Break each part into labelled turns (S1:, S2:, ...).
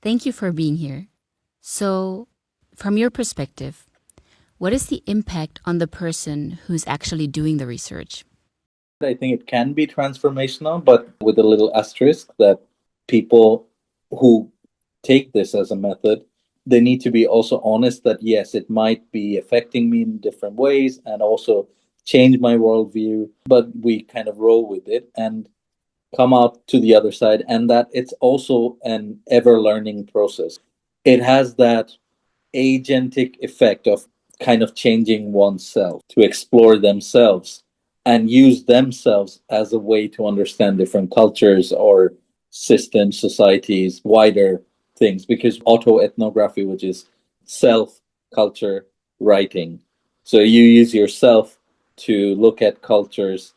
S1: Thank you for being here. So, from your perspective, what is the impact on the person who's actually doing the research?
S2: I think it can be transformational, but with a little asterisk that people who take this as a method, they need to be also honest that yes, it might be affecting me in different ways and also change my worldview, but we kind of roll with it and come out to the other side, and that it's also an ever learning process. It has that agentic effect of kind of changing oneself to explore themselves and use themselves as a way to understand different cultures or systems, societies, wider things. Because autoethnography, which is self culture writing, so you use yourself to look at cultures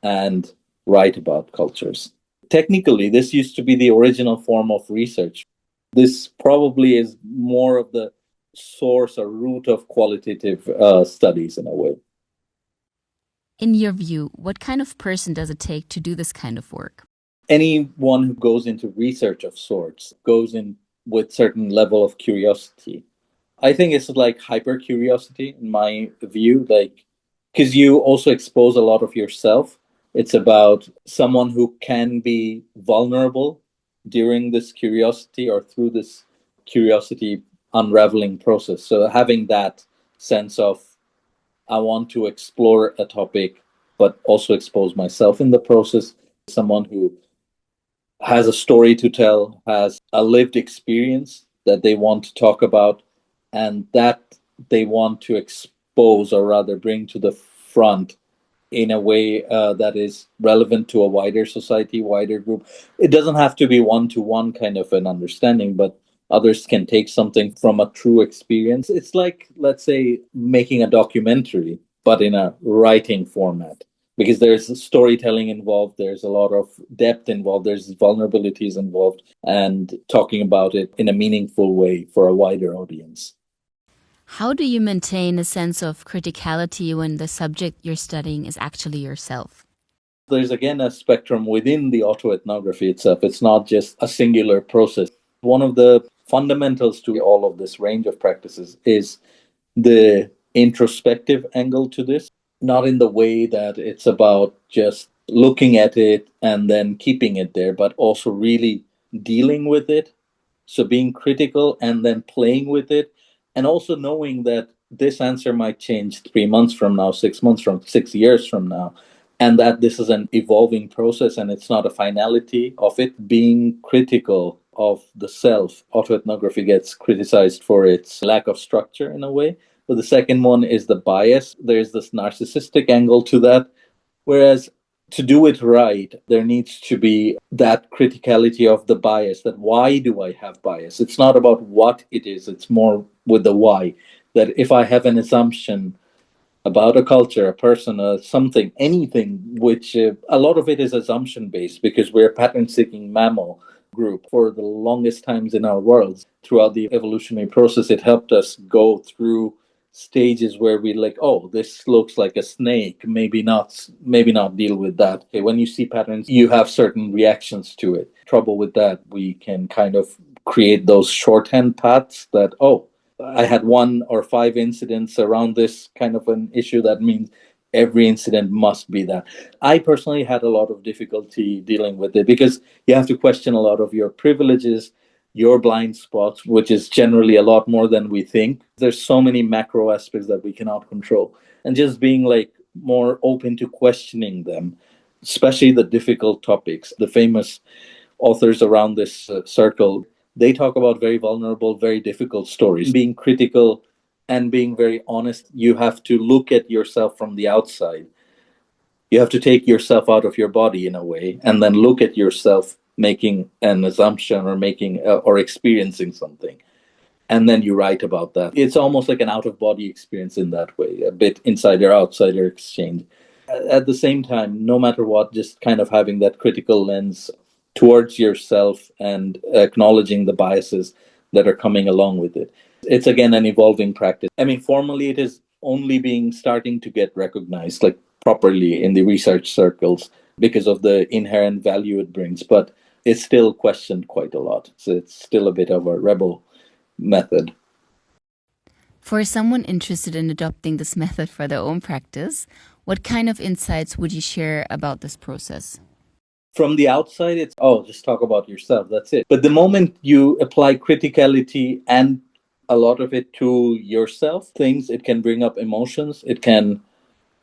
S2: and write about cultures. Technically, this used to be the original form of research. This probably is more of the source or root of qualitative studies in a way.
S1: In your view, what kind of person does it take to do this kind of work?
S2: Anyone who goes into research of sorts goes in with certain level of curiosity. I think it's like hyper curiosity in my view, like because you also expose a lot of yourself. It's about someone who can be vulnerable during this curiosity or through this curiosity unraveling process. So having that sense of I want to explore a topic, but also expose myself in the process. Someone who has a story to tell, has a lived experience that they want to talk about, and that they want to expose or rather bring to the front in a way that is relevant to a wider society, wider group. It doesn't have to be one to one kind of an understanding, but others can take something from a true experience. It's like, let's say, making a documentary, but in a writing format. Because there's storytelling involved, there's a lot of depth involved, there's vulnerabilities involved, and talking about it in a meaningful way for a wider audience.
S1: How do you maintain a sense of criticality when the subject you're studying is actually yourself?
S2: There's again a spectrum within the autoethnography itself. It's not just a singular process. One of the fundamentals to all of this range of practices is the introspective angle to this, not in the way that it's about just looking at it and then keeping it there, but also really dealing with it. So being critical and then playing with it, and also knowing that this answer might change 3 months from now, 6 months from 6 years from now, and that this is an evolving process and it's not a finality of it. Being critical of the self. Autoethnography gets criticized for its lack of structure in a way. But the second one is the bias. There's this narcissistic angle to that. Whereas to do it right, there needs to be that criticality of the bias, that why do I have bias? It's not about what it is, it's more with the why. That if I have an assumption about a culture, a person, something, anything, which a lot of it is assumption based because we're a pattern seeking mammal group for the longest times in our worlds. Throughout the evolutionary process, it helped us go through stages where we like, oh, this looks like a snake, maybe not deal with that. Okay, when you see patterns, you have certain reactions to it. Trouble with that, we can kind of create those shorthand paths that, oh, I had 1 or 5 incidents around this kind of an issue. That means every incident must be that. I personally had a lot of difficulty dealing with it because you have to question a lot of your privileges, your blind spots, which is generally a lot more than we think. There's so many macro aspects that we cannot control. And just being like more open to questioning them, especially the difficult topics. The famous authors around this circle, they talk about very vulnerable, very difficult stories. Being critical and being very honest, you have to look at yourself from the outside. You have to take yourself out of your body in a way and then look at yourself making an assumption or making or experiencing something. And then you write about that. It's almost like an out of body experience in that way, a bit insider outsider exchange. At the same time, no matter what, just kind of having that critical lens towards yourself and acknowledging the biases that are coming along with it. It's again an evolving practice. I mean, formally, it is only being starting to get recognized like properly in the research circles because of the inherent value it brings. But it's still questioned quite a lot. So it's still a bit of a rebel method.
S1: For someone interested in adopting this method for their own practice, what kind of insights would you share about this process?
S2: From the outside, it's, just talk about yourself. That's it. But the moment you apply criticality and a lot of it to yourself, it can bring up emotions. It can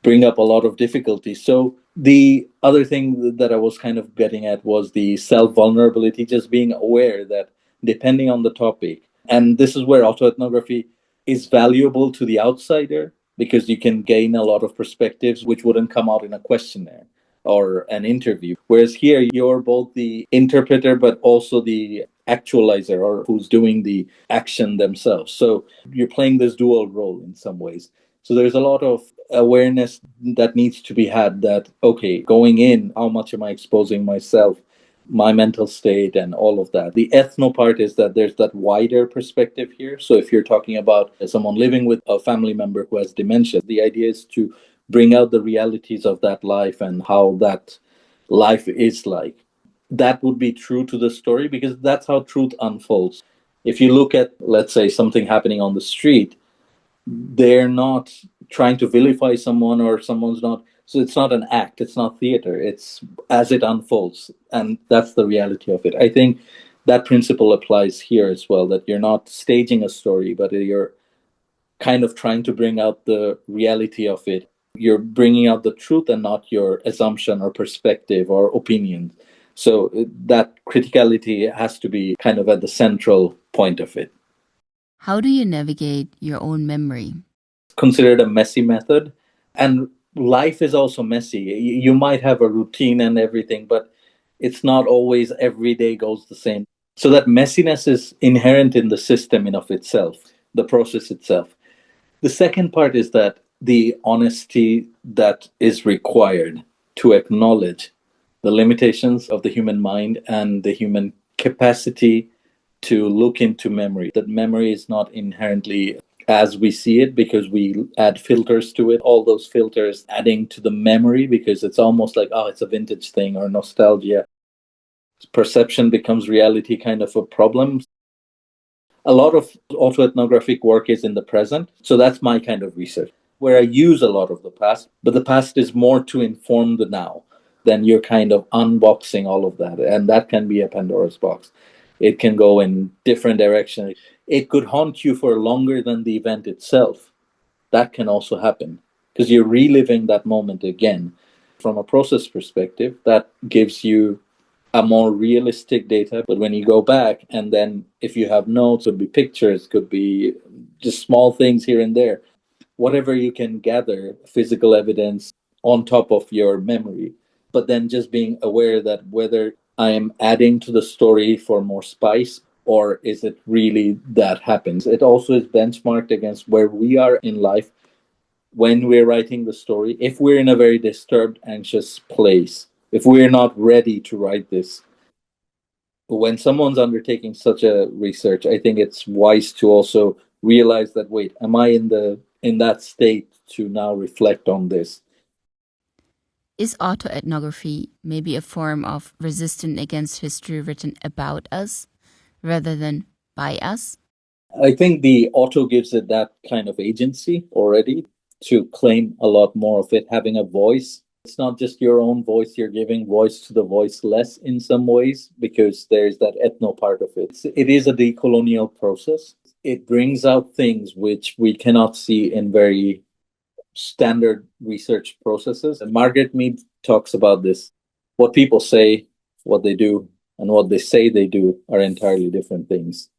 S2: bring up a lot of difficulty. So the other thing that I was kind of getting at was the self-vulnerability, just being aware that depending on the topic, and this is where autoethnography is valuable to the outsider, because you can gain a lot of perspectives which wouldn't come out in a questionnaire or an interview. Whereas here, you're both the interpreter, but also the actualizer, or who's doing the action themselves. So you're playing this dual role in some ways. So there's a lot of awareness that needs to be had that, okay, going in, how much am I exposing myself, my mental state, and all of that. The ethno part is that there's that wider perspective here. So if you're talking about someone living with a family member who has dementia, the idea is to bring out the realities of that life and how that life is like. That would be true to the story, because that's how truth unfolds. If you look at, let's say, something happening on the street, they're not trying to vilify someone, or someone's not. So it's not an act, it's not theater, it's as it unfolds. And that's the reality of it. I think that principle applies here as well, that you're not staging a story, but you're kind of trying to bring out the reality of it. You're bringing out the truth and not your assumption or perspective or opinion. So that criticality has to be kind of at the central point of it.
S1: How do you navigate your own memory?
S2: Considered a messy method, and life is also messy. You might have a routine and everything, but it's not always every day goes the same. So that messiness is inherent in the system in of itself, the process itself. The second part is that the honesty that is required to acknowledge the limitations of the human mind and the human capacity to look into memory. That memory is not inherently as we see it, because we add filters to it, all those filters adding to the memory, because it's almost like, it's a vintage thing or nostalgia. Perception becomes reality, kind of a problem. A lot of autoethnographic work is in the present. So that's my kind of research, where I use a lot of the past, but the past is more to inform the now. Then you're kind of unboxing all of that. And that can be a Pandora's box. It can go in different directions. It could haunt you for longer than the event itself. That can also happen, because you're reliving that moment again. From a process perspective, that gives you a more realistic data. But when you go back, and then if you have notes, could be pictures, could be just small things here and there, whatever you can gather, physical evidence on top of your memory. But then just being aware that whether I am adding to the story for more spice, or is it really that happens? It also is benchmarked against where we are in life when we're writing the story. If we're in a very disturbed, anxious place, if we're not ready to write this, when someone's undertaking such a research, I think it's wise to also realize that, wait, am I in that state to now reflect on this?
S1: Is autoethnography maybe a form of resistance against history written about us rather than by us?
S2: I think the auto gives it that kind of agency already to claim a lot more of it, having a voice. It's not just your own voice, you're giving voice to the voiceless in some ways, because there's that ethno part of it. It is a decolonial process. It brings out things which we cannot see in very standard research processes. And Margaret Mead talks about this. What people say, what they do, and what they say they do are entirely different things.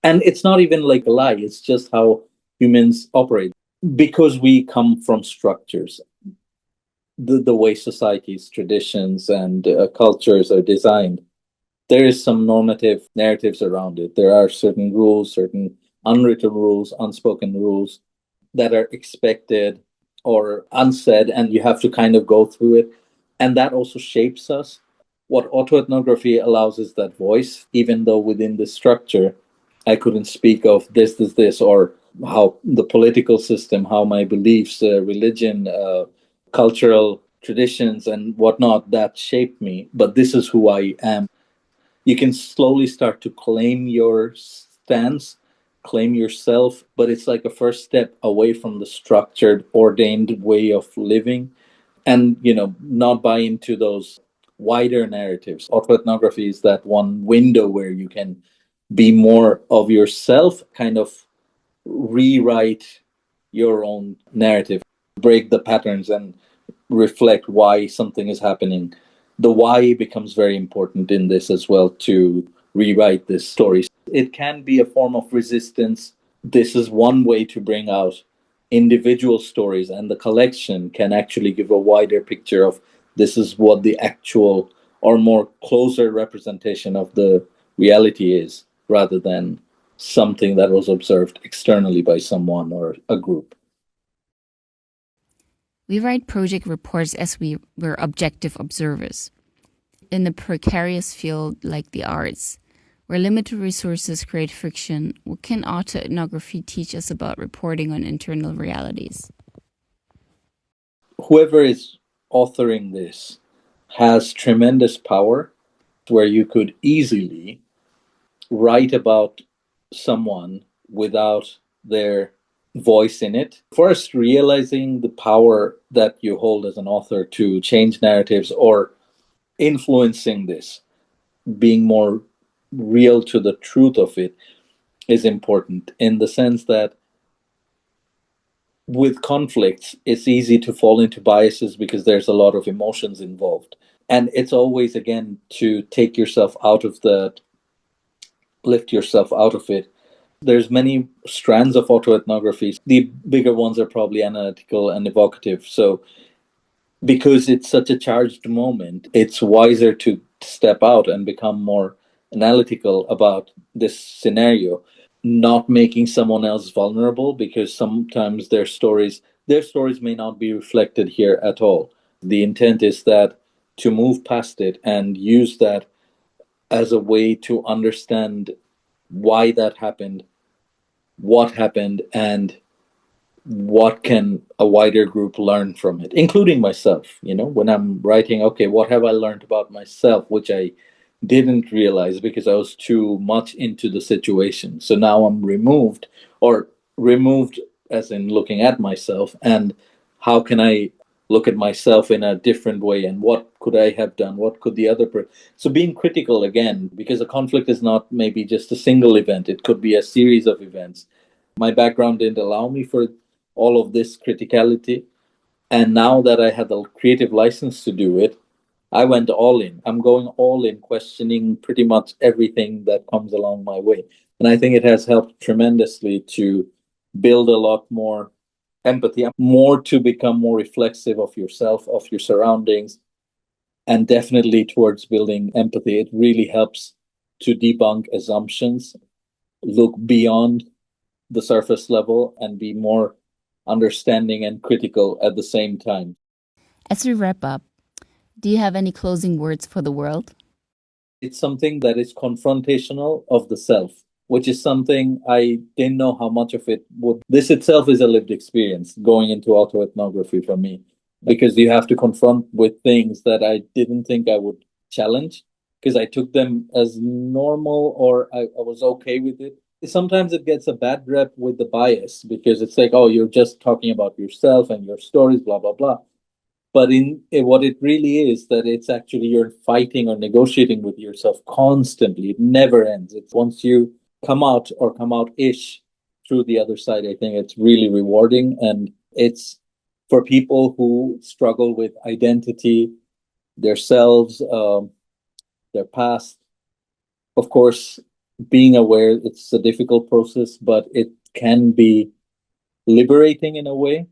S2: And it's not even like a lie, it's just how humans operate. Because we come from structures, the way societies, traditions, and cultures are designed, there is some normative narratives around it. There are certain rules, certain unwritten rules, unspoken rules that are expected or unsaid, and you have to kind of go through it. And that also shapes us. What autoethnography allows is that voice, even though within the structure, I couldn't speak of this, or how the political system, how my beliefs, religion, cultural traditions, and whatnot that shaped me. But this is who I am. you can slowly start to claim your stance, claim yourself, but it's like a first step away from the structured, ordained way of living, and not buy into those wider narratives. Autoethnography is that one window where you can be more of yourself, kind of rewrite your own narrative, break the patterns, and reflect why something is happening. The why becomes very important in this as well, to rewrite this story. It can be a form of resistance. This is one way to bring out individual stories, and the collection can actually give a wider picture of this is what the actual or more closer representation of the reality is, rather than something that was observed externally by someone or a group.
S1: We write project reports as we're objective observers. In a precarious field like the arts, where limited resources create friction, what can autoethnography teach us about reporting on internal realities?
S2: Whoever is authoring this has tremendous power, where you could easily write about someone without their voice in it. First, realizing the power that you hold as an author to change narratives or influencing this, being more real to the truth of it, is important, in the sense that with conflicts, it's easy to fall into biases because there's a lot of emotions involved. And it's always, again, to take yourself out of that, lift yourself out of it. There's many strands of autoethnography. The bigger ones are probably analytical and evocative. So because it's such a charged moment, it's wiser to step out and become more analytical about this scenario, not making someone else vulnerable, because sometimes their stories may not be reflected here at all. The intent is that to move past it and use that as a way to understand why that happened, what happened, and what can a wider group learn from it, including myself. When I'm writing, okay, what have I learned about myself, which I didn't realize because I was too much into the situation. So now I'm removed as in looking at myself, and how can I look at myself in a different way, and what could I have done, what could the other so being critical again, because a conflict is not maybe just a single event, it could be a series of events. My background didn't allow me for all of this criticality, and now that I had the creative license to do it, I went all in. I'm going all in, questioning pretty much everything that comes along my way. And I think it has helped tremendously to build a lot more empathy, more to become more reflexive of yourself, of your surroundings, and definitely towards building empathy. It really helps to debunk assumptions, look beyond the surface level, and be more understanding and critical at the same time.
S1: As we wrap up, do you have any closing words for the world?
S2: It's something that is confrontational of the self, which is something I didn't know how much of it would. This itself is a lived experience going into autoethnography for me, because you have to confront with things that I didn't think I would challenge, because I took them as normal, or I was okay with it. Sometimes it gets a bad rep with the bias, because it's like, oh, you're just talking about yourself and your stories, blah, blah, blah. But what it really is, that it's actually you're fighting or negotiating with yourself constantly. It never ends. It's once you come out, or come out-ish, through the other side, I think it's really rewarding. And it's for people who struggle with identity, their selves, their past. Of course, being aware, it's a difficult process, but it can be liberating in a way.